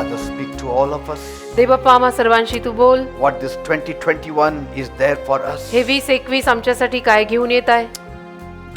Father, speak to all of us. देवप्पा आम्हा सर्वांशी तू बोल. What this 2021 is there for us. हे 2021 आमच्यासाठी काय घेऊन येत आहे?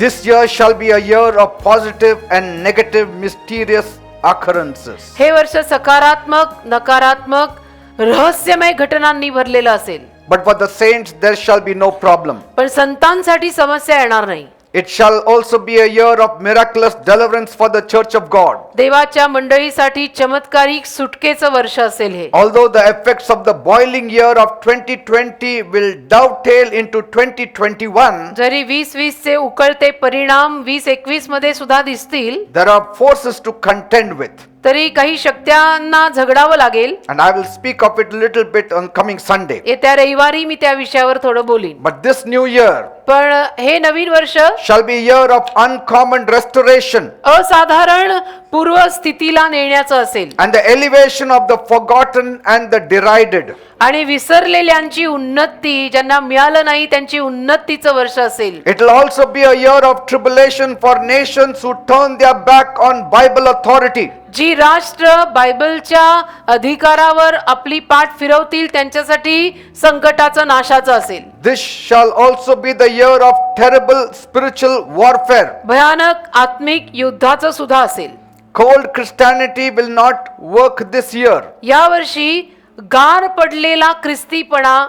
This year shall be a year of positive and negative mysterious occurrences. हे वर्ष सकारात्मक, नकारात्मक, रहस्यमय घटनांनी भरलेलं असेल. But for the saints there shall be no problem. पण संतांसाठी समस्या येणार नाही. It shall also be a year of miraculous deliverance for the church of God. देवाच्या मंडळीसाठी चमत्कारिक सुटकेचं वर्ष असेल हे. Although the effects of the boiling year of 2020 will dovetail into 2021, जरी 2020 चे उकळते परिणाम 2021 मध्ये सुद्धा दिसतील, there are forces to contend with. तरी काही शक्त्यांना झगडावं लागेल. And I will speak of it a little bit on coming Sunday. येत्या रविवारी मी त्या विषयावर थोडं बोलीन. But this new year पण हे नवीन वर्ष shall be a year of uncommon restoration असाधारण पूर्वस्थितीला नेण्याचं असेल and the elevation of the forgotten and the derided. आणि विसरलेल्यांची उन्नती, ज्यांना मिळालं नाही त्यांची उन्नतीचं वर्ष असेल. It will also be a year of tribulation for nations who turn their back on Bible authority. जी राष्ट्र बायबलच्या अधिकारावर आपली पाठ फिरवतील त्यांच्यासाठी संकटाचं नाशाचं असेल. This shall also be the year of terrible spiritual warfare. भयानक आत्मिक युद्धाचं सुद्धा असेल. Cold Christianity will not work this year, या वर्षी गार पडलेला ख्रिस्तीपणा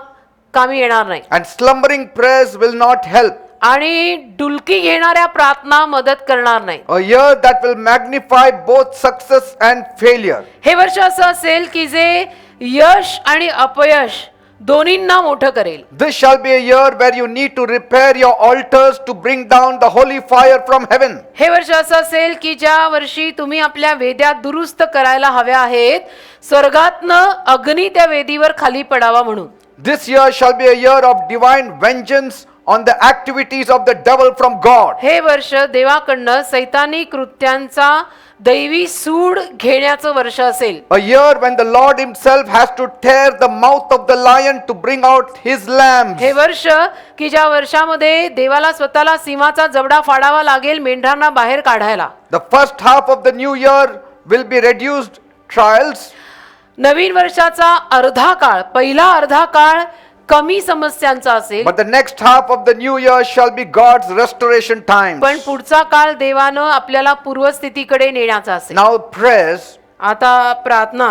कामी येणार नाही and slumbering prayers will not help. आणि डुलकी घेणाऱ्या प्रार्थना मदत करणार नाही. A year that will magnify both success and failure. हे वर्ष असं असेल की जे यश आणि अपयश दोन्हींना मोठं करेल. This shall be a year where you need to repair your altars to bring down the holy fire from heaven. हे वर्ष असं असेल की ज्या वर्षी तुम्ही आपल्या वेद्या दुरुस्त करायला हव्या आहेत, स्वर्गातनं अग्नी त्या वेदीवर खाली पडावा म्हणून. This year shall be a year of divine vengeance on the activities of the devil from God. हे वर्ष देवाकडनं सैतानी कृत्यांचा दैवी सूड घेण्याचं वर्ष असेल. A year when the Lord himself has to tear the mouth of the lion to bring out his lambs. हे वर्ष की ज्या वर्षामध्ये देवाला स्वतःला सिंहाचा जबडा फाडावा लागेल मेंढरांना बाहेर काढायला. The first half of the new year will be reduced trials. नवीन वर्षाचा अर्धा काळ, पहिला अर्धा काळ कमी समस्यांचा असेल. But the next half of the new year shall be God's restoration times. पण पुढचा काळ देवानं आपल्याला पूर्वस्थितीकडे नेण्याचा असेल. Now prayers. आता प्रार्थना.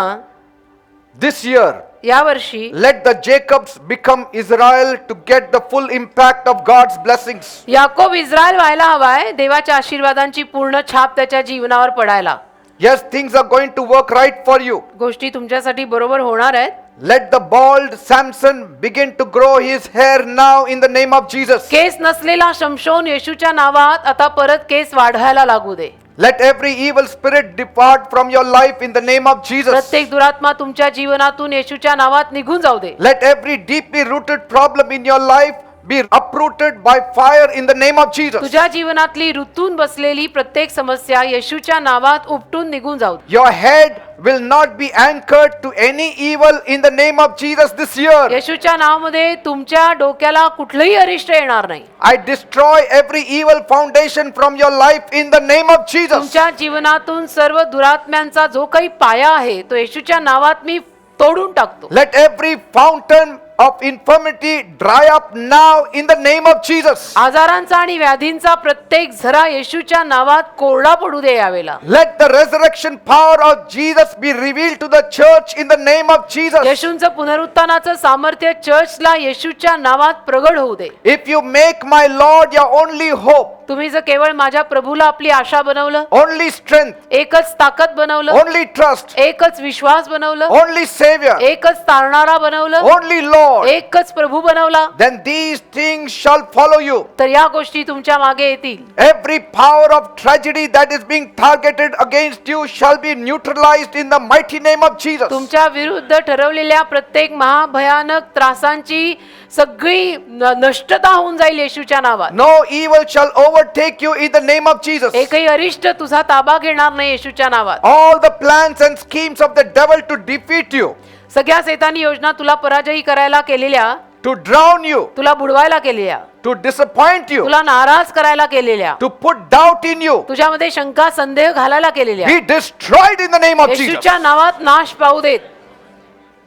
This year या वर्षी let the Jacobs become Israel to get the full impact of God's blessings. Yakob Israel व्हायला हवाय, देवाच्या आशीर्वादांची पूर्ण छाप त्याच्या जीवनावर पडायला. Yes, things are going to work right for you. गोष्टी तुमच्यासाठी बरोबर होणार आहेत. Let the bald Samson begin to grow his hair now in the name of Jesus. केस नसलेला शमशोन येशूच्या नावात आता परत केस वाढवायला लागू दे. Let every evil spirit depart from your life in the name of Jesus. प्रत्येक दुरात्मा तुमच्या जीवनातून येशूच्या नावात निघून जाऊ दे. Let every deeply rooted problem in your life be uprooted by fire in the name of Jesus. तुझ्या जीवनातली रुतून बसलेली प्रत्येक समस्या येशूच्या नावात उपटून निघून जाऊ दे. Your head will not be anchored to any evil in the name of Jesus this year. येशूच्या नावामध्ये तुमच्या डोक्याला कुठलंही अरिष्ट येणार नाही. I destroy every evil foundation from your life in the name of Jesus. तुमच्या जीवनातून सर्व दुरात्म्यांचा जो काही पाया आहे तो येशूच्या नावात मी तोडून टाकतो. Let every fountain of infirmity dry up now in the name of Jesus. आजारांचा आणि व्याधींचा प्रत्येक झरा येशूच्या नावात कोरडा पडू दे यावेळेला. Let the resurrection power of Jesus be revealed to the church in the name of Jesus. येशूंचं पुनरुत्थानाचं सामर्थ्य चर्चला येशूच्या नावात प्रगट होऊ दे. If you make my Lord your only hope, तुम्ही जर केवळ माझ्या प्रभूला आपली आशा बनवलं, only strength, एकच ताकद बनवलं, only trust, एकच विश्वास बनवलं, only Savior, एकच तारणारा बनवलं, only Lord, एकच प्रभू बनवला, then these things shall follow you. तर या गोष्टी तुमच्या मागे येतील. Every power of tragedy that is being targeted against you shall be neutralized in the mighty name of Jesus. तुमच्या विरुद्ध ठरवलेल्या प्रत्येक महाभयानक त्रासांची सगळी नष्टता होऊन जाईल येशूच्या नावात. No evil shall overtake you in the name of Jesus. एकही अरिष्ट तुझा ताबा घेणार नाही येशूच्या नावात. All the plans and schemes of the devil to defeat you, सगळ्या शैतानी योजना तुला पराजयी करायला केलेल्या to drown you, तुला बुडवायला केलेल्या, to disappoint you, तुला नाराज करायला केलेल्या, to put doubt in you, तुझ्यामध्ये शंका संदेह घालायला केलेल्या, be destroyed in the name of Jesus. येशूच्या नावात नाश पावू देत.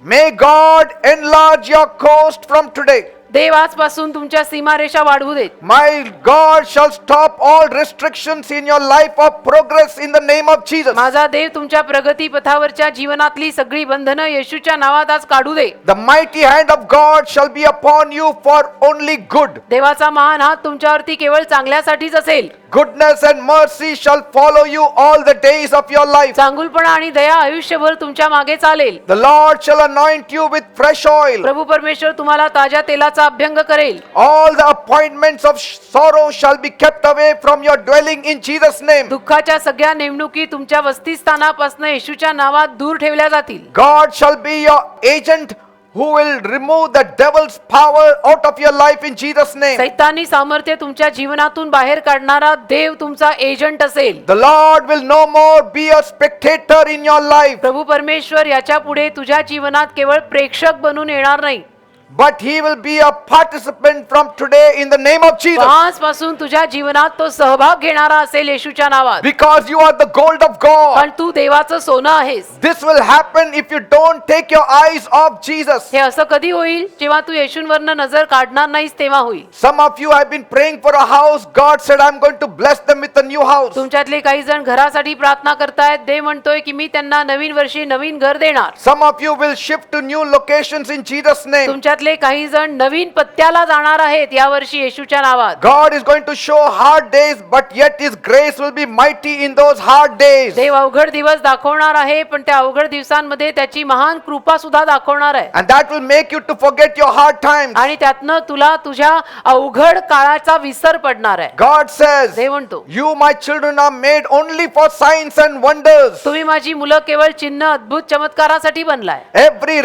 May God enlarge your coast from today. देव आजपासून तुमच्या सीमारेषा वाढवू देत. My God shall stop all restrictions in your life of progress in the name of Jesus. माझा देव तुमच्या प्रगती पथावरच्या जीवनातली सगळी बंधनं येशूच्या नावात आज काढू दे. The mighty hand of God shall be upon you for only good. देवाचा महान हात तुमच्यावरती केवळ चांगल्यासाठीच असेल. Goodness and mercy shall follow you all the days of your life. चांगुलपणा आणि दया आयुष्यभर तुमच्या मागे चालेल. The Lord shall anoint you with fresh oil. प्रभू परमेश्वर तुम्हाला ताज्या तेलाचा अभ्यंग करेल. All the appointments of sorrow shall be kept away from your dwelling in Jesus' name. दुःखाच्या सगळ्या नेमणुकी तुमच्या वसतिस्थानापासून येशूच्या नावात दूर ठेवल्या जातील. God shall be your agent who will remove the devil's power out of your life in Jesus' name. सैतानी सामर्थ्य तुमच्या जीवनातून बाहेर काढणारा देव तुमचा एजंट असेल. The Lord will no more be a spectator in your life, प्रभू परमेश्वर याच्या पुढे तुझ्या जीवनात केवळ प्रेक्षक बनून येणार नाही, but he will be a participant from today in the name of Jesus. आजपासून तुझ्या जीवनात तो सहभाग घेणारा असेल येशूच्या नावात. Because you are the gold of God. पण तू देवाचं सोनं आहेस. This will happen if you don't take your eyes off Jesus. हे असं कधी होईल जेव्हा तू येशूंवरनं नजर काढणार नाहीस तेव्हा होईल. Some of you have been praying for a house. God said, I'm going to bless them with a new house. तुमच्यातले काही जण घरासाठी प्रार्थना करतायत. देव म्हणतोय की मी त्यांना नवीन वर्षी नवीन घर देणार. Some of you will shift to new locations in Jesus' name. तुमच्यातले काही जण नवीन पत्त्याला जाणार आहेत या वर्षी येशूच्या नावात. God is going to show hard days, but yet His grace will be mighty in those hard days. देव अवघड दिवस दाखवणार आहे, पण त्या अवघड दिवसांमध्ये त्याची महान कृपा सुद्धा दाखवणार आहे. And that will make you to forget your hard times. आणि त्यातनं तुला तुझ्या अवघड काळाचा विसर पडणार आहे. God says, देव म्हणतो, you my children are made only for signs and wonders. तुम्ही माझी मुलं केवळ चिन्ह अद्भुत चमत्कारासाठी बनलाय. Every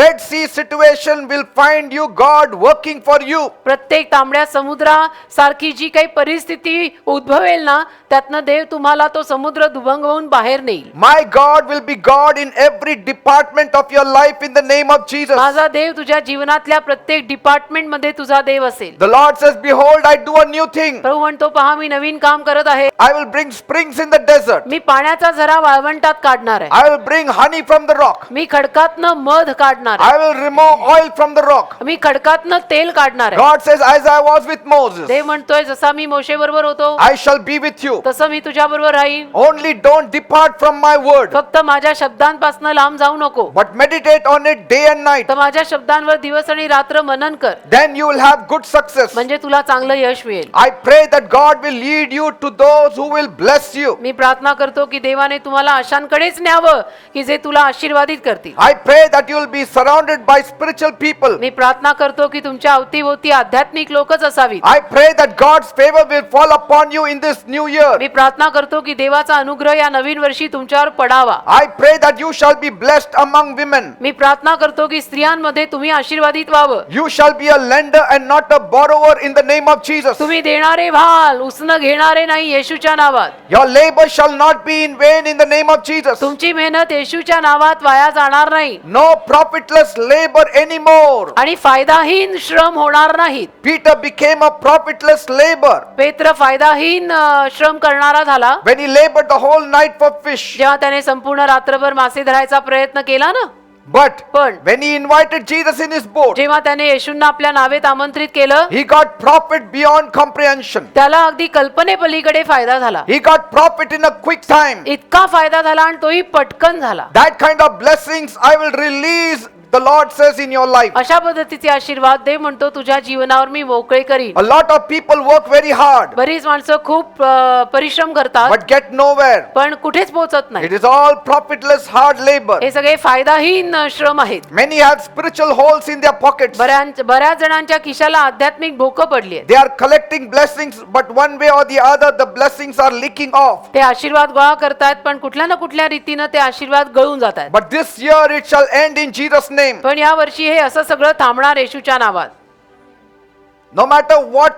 Red Sea situation will find you God working for you. प्रत्येक तांबड्या समुद्रा सारखी जी काही परिस्थिती उद्भवेल ना, त्यातनं देव तुम्हाला तो समुद्र दुभंगवून बाहेर नेईल. My God will be God in every department of your life in the name of Jesus. माझा देव तुझ्या जीवनातल्या प्रत्येक डिपार्टमेंट मध्ये तुझा देव असेल. The Lord says, behold, I do a new thing. प्रभू म्हणतो, पहा मी नवीन काम करत आहे. I will bring springs in the desert. मी पाण्याचा झरा वाळवंटात काढणार आहे. I will bring honey from the rock. मी खडकातनं मध काढणार आहे. I will remove oil from the rock. मी खडकातनं तेल काढणार आहे. God says, as I was with Moses, देव म्हणतोय, जसा मी मोशे बरोबर होतो I shall be with you. तसं मी तुझ्या बरोबर राहीन. Only don't depart from my word, फक्त माझ्या शब्दांपासून लांब जाऊ नको, but meditate on it day and night. तर माझ्या शब्दांवर दिवस आणि रात्र मनन कर, Then you will have good success. म्हणजे तुला चांगलं यश मिळेल. I pray that God will lead you to those who will bless you. मी प्रार्थना करतो की देवाने तुम्हाला अशांकडेच न्यावं की जे तुला आशीर्वादित करतील. I pray that you will be surrounded by spiritual people. मी प्रार्थना करतो की तुमच्या अवतीभोवती आध्यात्मिक लोकच असावीत. I pray that God's favor will fall upon you in this new year. मी प्रार्थना करतो की देवाचा अनुग्रह या नवीन वर्षी तुमच्यावर पडावा. I pray that you shall be blessed among women. मी प्रार्थना करतो की स्त्रियांमध्ये तुम्ही आशीर्वादित व्हावं. You shall be a lender and not a borrower in the name of Jesus. तुम्ही देणारे व्हाल, उसनं घेणारे नाही, येशूच्या नावात. Your labor shall not be in vain in the name of Jesus. तुमची मेहनत येशूच्या नावात वाया जाणार नाही No profitless labor anymore. आणि फायदाहीन श्रम होणार नाहीत. Peter became a profitless labor पेत्र फायदाहीन श्रम करणारा झाला when he labored the whole night for fish. जेव्हा त्याने संपूर्ण रात्रभर मासे धरायचा प्रयत्न केला ना. But पण when he invited Jesus in his boat, जेव्हा त्याने येशूंना आपल्या नावेत आमंत्रित केलं, he got profit beyond comprehension. त्याला अगदी कल्पनेपलीकडे फायदा झाला. He got profit in a quick time. इतका फायदा झाला आणि तोही पटकन झाला. That kind of blessings I will release, the Lord says, in your life. अशा पद्धतीचे आशीर्वाद देव म्हणतो तुझ्या जीवनावर मी मोकळे करीन. A lot of people work very hard बरीच माणसं खूप परिश्रम करतात but get nowhere. पण कुठेच पोहोचत नाही. It is all profitless hard labor. हे सगळे फायदाहीन श्रम आहेत. Many have spiritual holes in their pockets. बऱ्याच जणांच्या खिशाला आध्यात्मिक भोकं पडली आहेत. They are collecting blessings, but one way or the other the blessings are leaking off. ते आशीर्वाद गोळा करतात पण कुठल्या ना कुठल्या रीतीनं ते आशीर्वाद गळून जातात. But this year it shall end in Jesus' name. पण या वर्षी हे असं सगळं थांबणार येशूच्या नावात. No matter what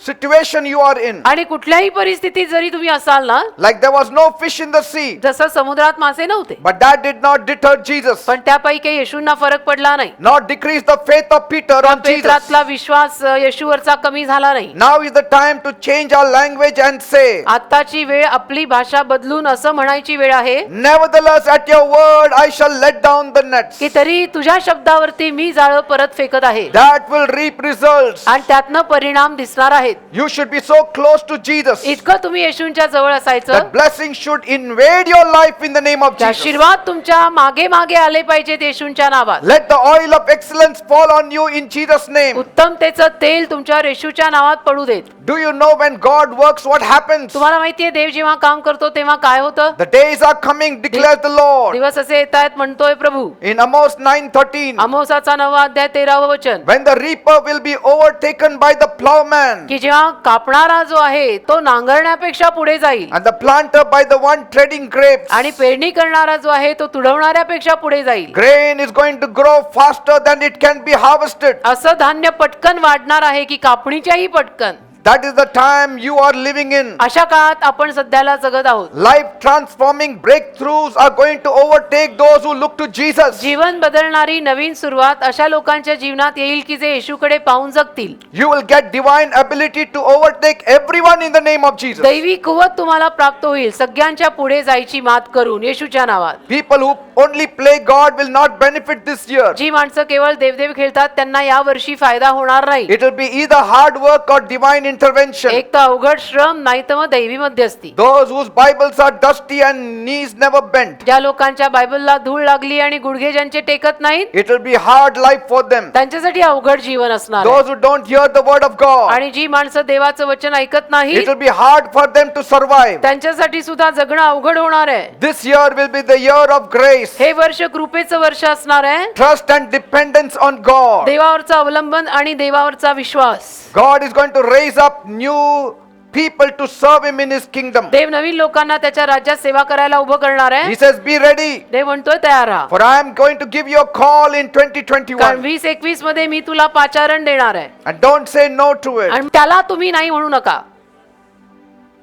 situation you are in. आणि कुठल्याही परिस्थितीत जरी तुम्ही असाल ना, Like there was no fish in the sea. जसं समुद्रात मासे नव्हते, But that did not deter Jesus. पण त्यापैकी काही येशूंना फरक पडला नाही. Not decrease the faith of Peter on Jesus. पेत्रातला विश्वास येशूवरचा कमी झाला नाही. Now is the time to change our language and say, आताची वेळ आपली भाषा बदलून असं म्हणायची वेळ आहे nevertheless at your word I shall let down the nets. की तरी तुझ्या शब्दावरती मी जाळं परत फेकत आहे That will reap results. आणि त्यातनं परिणाम दिसणार आहेत. You should be so close to Jesus. इतकं तुम्ही येशूंच्या जवळ असायचं, That blessing should invade your life in the name of त्या Jesus. आशीर्वाद तुमच्या मागे मागे आले पाहिजेत येशूंच्या नावात. Let the oil of excellence fall on you in Jesus' name. उत्तमतेचं तेल तुमच्या येशूच्या नावात पडू देत. Do you know when God works what happens? तुम्हाला माहितीये देव जेव्हा काम करतो तेव्हा काय होतं? The days are coming, declares the Lord. दिवस असे येत आहेत म्हणतोय प्रभू. In Amos 9:13, आमोसाचा 9 अध्याय 13व वचन, when the reaper will be overtaken by the plowman की जेव्हा कापणारा जो आहे तो नांगरण्यापेक्षा पुढे जाईल and the planter by the one treading grapes, आणि पेरणी करणारा जो आहे तो तुडवणाऱ्यापेक्षा पुढे जाईल. grain is going to grow faster than it can be harvested. असं धान्य पटकन वाढणार आहे की कापणीच्याही पटकन. That is the time you are living in. अशा काळात आपण सध्याला जगत आहोत. Life transforming breakthroughs are going to overtake those who look to Jesus. जीवन बदलणारी नवीन सुरुवात अशा लोकांच्या जीवनात येईल की जे येशूकडे पाहून जगतील. You will get divine ability to overtake everyone in the name of Jesus. दैवी कुवत तुम्हाला प्राप्त होईल सगळ्यांच्या पुढे जायची मात करून येशूच्या नावात. People who only play God will not benefit this year. जी माणसं केवळ देवदेव खेळतात त्यांना या वर्षी फायदा होणार नाही. It will be either hard work or divine intervention. एक तर अवघड श्रम नाही तर मग दैवी मध्यस्थी. Those whose Bibles are dusty and knees never bent, ज्या लोकांच्या बायबलला धूळ लागली आणि गुडघे ज्यांचे टेकत नाहीत it will be hard life for them. त्यांच्यासाठी अवघड जीवन असणार आहे. Those who don't hear the word of God, आणि जी माणसं देवाचं वचन ऐकत it नाही will be hard for them to survive. त्यांच्यासाठी सुद्धा जगणं अवघड होणार आहे. This year will be the year of grace, हे वर्ष कृपेचं वर्ष असणार आहे. trust and dependence on God. देवावरचं अवलंबन आणि देवावरचा विश्वास. God is going to raise up new people to serve him in his kingdom. देव नवीन लोकांना त्याच्या राज्यात सेवा करायला उभं करणार आहे. He says, be ready, देव म्हणतोय तयार राहा, for I am going to give you a call in कारण 2021. 2021 मध्ये मी तुला पाचारण देणार आहे And don't say no to it. आणि त्याला तुम्ही नाही म्हणू नका.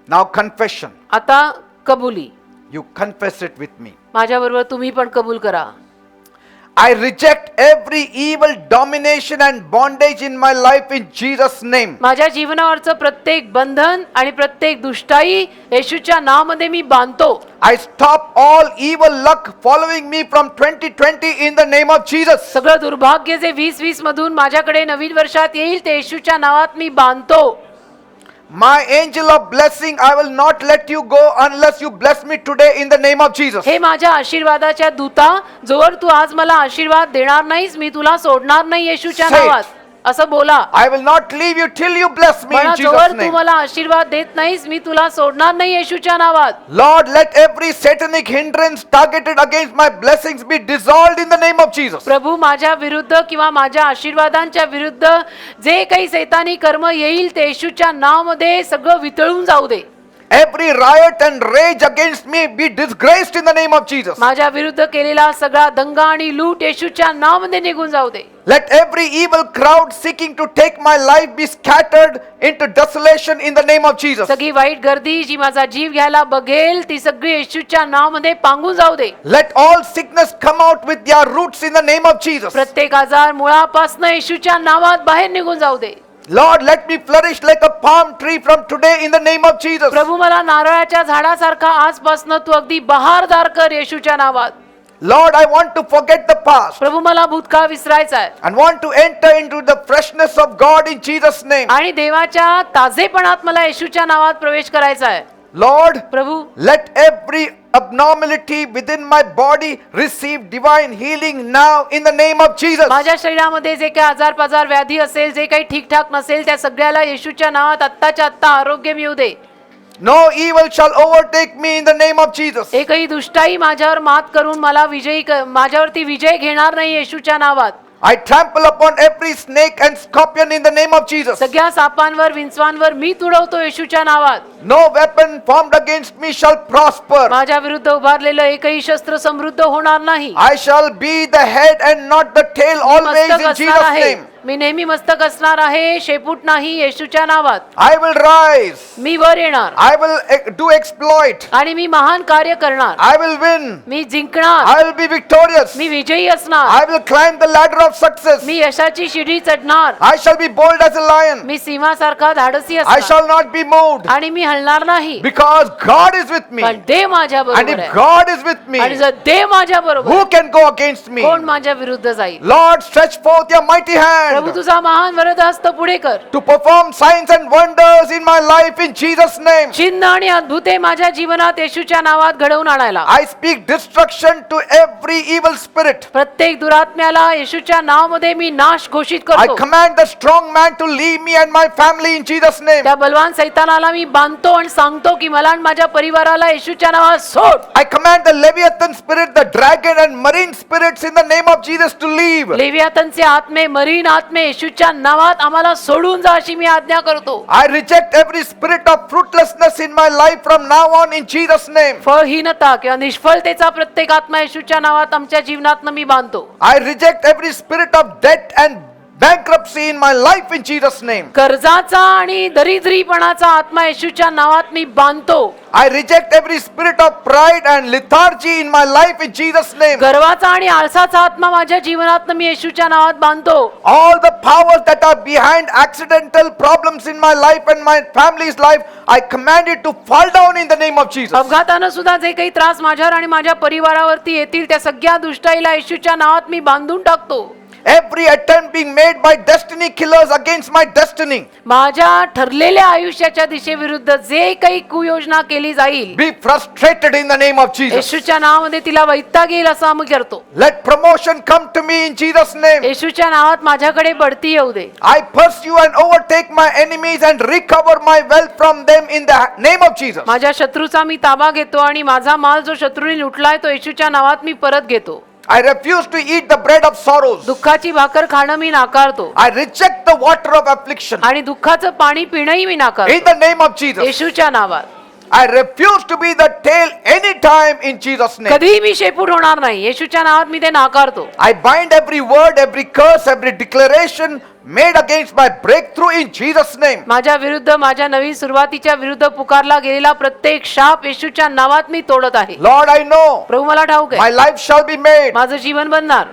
Now confession. आता कबुली, You confess it with me. माझ्याबरोबर तुम्ही पण कबूल करा. I reject every evil domination and bondage in my life in Jesus' name. माझ्या जीवनावरचं प्रत्येक बंधन आणि प्रत्येक दुष्टाई येशूच्या नावामध्ये मी बांधतो. I stop all evil luck following me from 2020 in the name of Jesus. सगळं दुर्भाग्य जे 2020 मधून माझ्याकडे नवीन वर्षात येईल ते येशूच्या नावात मी बांधतो. My angel of blessing, I will not let you go unless you bless me today in the name of Jesus. हे माझ्या आशीर्वादाच्या दूता, जोवर तू आज मला आशीर्वाद देणार नाहीस मी तुला सोडणार नाही येशूच्या Say it. नावात. असं बोला. I will not leave you till you bless me in म्हणा, Jesus' जोवर तू name. मला आशीर्वाद देत नाहीस मी तुला सोडणार नाही येशूच्या नावात. Lord, let every satanic hindrance targeted against my blessings be dissolved in the name of Jesus. प्रभू माझ्या विरुद्ध किंवा माझ्या आशीर्वादांच्या विरुद्ध जे काही सैतानी कर्म येईल ते येशूच्या नावामध्ये सगळं वितळून जाऊ दे. Every riot and rage against me be disgraced in the name of Jesus. माझ्या विरुद्ध केलेला सगळा दंगा आणि लूट येशूच्या नावामध्ये निघून जाऊ दे. Let every evil crowd seeking to take my life be scattered into desolation in the name of Jesus. सगळी वाईट गर्दी जी माझा जीव घ्यायला बघेल ती सगळी येशूच्या नावामध्ये पांगून जाऊ दे. Let all sickness come out with their roots in the name of Jesus. प्रत्येक आजार मुळापासून येशूच्या नावात बाहेर निघून जाऊ दे. Lord, let me flourish like a palm tree from today in the name of Jesus. प्रभू मला नारळाच्या झाडासारखा आजपासून तू अगदी बहारदार कर येशूच्या नावात. Lord, I want to forget the past प्रभू मला भूतकाळ विसरायचा आहे and want to enter into the freshness of God in Jesus' name. आणि देवाच्या ताजेपणात मला येशूच्या नावात प्रवेश करायचा आहे. Lord, Prabhu let every abnormality within my body receive divine healing now in the name of Jesus. माझ्या शरीरामध्ये जे काही आजार पाजार व्याधी असेल जे काही ठीकठाक नसेल त्या सगळ्याला येशूच्या नावात आत्ताच्या आत्ता आरोग्य मिळू दे. No evil shall overtake me in the name of Jesus. एकही दुष्टाई माझ्यावर मात करून मला माझ्यावरती विजय घेणार नाही येशूच्या नावात. I trample upon every snake and scorpion in the name of Jesus. सगळ्या सापांवर विंचवांवर मी तुडवतो येशूच्या नावात. No weapon formed against me shall prosper. माझ्या विरुद्ध उभारलेलं एकही शस्त्र समृद्ध होणार नाही. I shall be the head and not the tail always in Jesus' name. मी नेहमी मस्तक असणार आहे, शेपूट नाही, येशूच्या नावात. I will rise. मी वर येणार I will do exploit. आणि मी महान कार्य करणार. I will win. मी जिंकणार. I will be victorious. मी विजयी असणार. I will climb the ladder of success. मी यशाची शिडी चढणार. I shall be bold as a lion. मी सिंहासारखा धाडसी I असणार shall not be moved. आणि मी हलणार नाही. Because God is with me. पण देव माझ्या And बरोबर if आहे. God is with me, आणि जर देव माझ्या बरोबर who can go against me? कोण माझ्या विरुद्ध जाईल? Lord, stretch forth your mighty Prabhu hand तुझा महान वरद हस्त पुढे कर. to perform signs and wonders in my life in Jesus' name. चिन्ह आणि अद्भुते माझ्या जीवनात येशूच्या नावात घडवून आणायला. I speak destruction to every evil spirit. प्रत्येक दुरात्म्याला येशूच्या नावामध्ये मी नाश घोषित I करतो. command the strong man to leave me and my family in Jesus' name. त्या बलवान सैतानाला मी बांधतो आणि सांगतो की मला आणि माझ्या परिवाराला येशूच्या नावात सोड. I command the Leviathan spirit, the dragon and marine spirits in the name of Jesus to leave. लेवियातनचे आत्मे, मरीन आत्मे येशूच्या नावात आम्हाला सोडून जा अशी मी आज्ञा करतो. I reject every spirit of fruitlessness in my life from now on in Jesus' name. फळहीनता किंवा निष्फळतेचा प्रत्येक आत्मा येशूच्या नावात आमच्या जीवनात मी बांधतो. I reject every spirit of debt and bankruptcy in my life in Jesus' name. कर्जाचा आणि दरिद्रीपणाचा आत्मा येशूच्या नावात मी बांधतो. I reject every spirit of pride and lethargy in my life in Jesus' name. गर्वाचा आणि आळसाचा आत्मा माझ्या जीवनात मी येशूच्या नावात बांधतो. All the powers that are behind accidental problems in my life and my family's life, I command it to fall down in the name of Jesus. अपघातानं सुद्धा जे काही त्रास माझ्यावर आणि माझ्या परिवारावरती येतील त्या सगळ्या दुष्टाईला येशूच्या नावात मी बांधून टाकतो. Every attempt being made by destiny killers against my destiny, माझ्या ठरलेल्या आयुष्याच्या दिशेविरुद्ध जे काही कुयोजना केली जाईल be frustrated in the name of Jesus. येशूच्या नावामध्ये तिला वैताग येईल असं आम्ही करतो. Let promotion come to me in Jesus' name. येशूच्या नावात माझ्याकडे बढती येऊ दे. I pursue and overtake my enemies and recover my wealth from them in the name of Jesus. माझ्या शत्रूचा मी ताबा घेतो आणि माझा माल जो शत्रूने लुटलाय तो येशूच्या नावात मी परत घेतो. I refuse to eat the bread of sorrows. दुःखाची भाकर खाणं मी नाकारतो I reject the water of affliction. आणि दुःखाचं पाणी पिणंही मी In नाकारतो the name of Jesus. येशूच्या नावात. I refuse to be the tail anytime in Jesus' name. कधीही मी शेपूट होणार नाही येशूच्या नावात मी ते नाकारतो. I bind every word, every curse, every declaration made against my breakthrough in Jesus' name. माझ्या विरुद्ध माझ्या नवीन सुरुवातीच्या विरुद्ध पुकारला गेलेला प्रत्येक शाप येशूच्या नावात मी तोडत आहे. Lord, I know प्रभू मला ठाऊक my आहे life shall be made. माझं जीवन बनणार.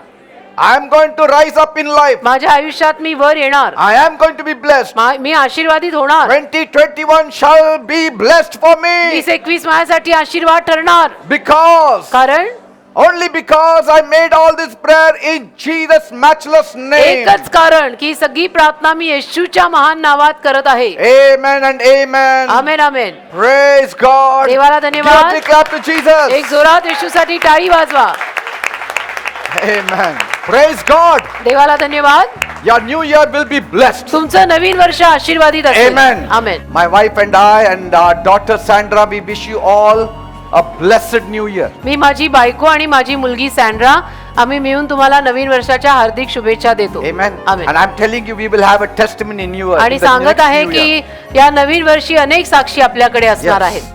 I am going to rise up in life. माझ्या आयुष्यात मी वर येणार. I am going to be blessed. मी आशीर्वादित होणार. 2021 shall be blessed for me 2021 माझ्यासाठी आशीर्वाद ठरणार. because कारण only because I made all this prayer in Jesus' matchless name. एकच कारण की सगळी प्रार्थना मी येशूच्या महान नावात करत आहे. Amen and amen. Amen amen. Praise God. देवाला Give a धन्यवाद. big clap to Jesus. एक जोरात येशूसाठी टाळी वाजवा. Amen. Praise God. देवाला धन्यवाद. Your new year will be blessed. तुमचं नवीन वर्ष आशीर्वादित असेल. Amen. Amen. My wife and I and our daughter Sandra, we wish you all a blessed new year. मी माझी बायको आणि माझी मुलगी सॅन्ड्रा आम्ही मिळून तुम्हाला नवीन वर्षाच्या हार्दिक शुभेच्छा देतो. Amen. Amen. And I'm telling you, we will have a testimony in you. आणि सांगत आहे की या नवीन वर्षी अनेक साक्षी आपल्याकडे असणार आहेत.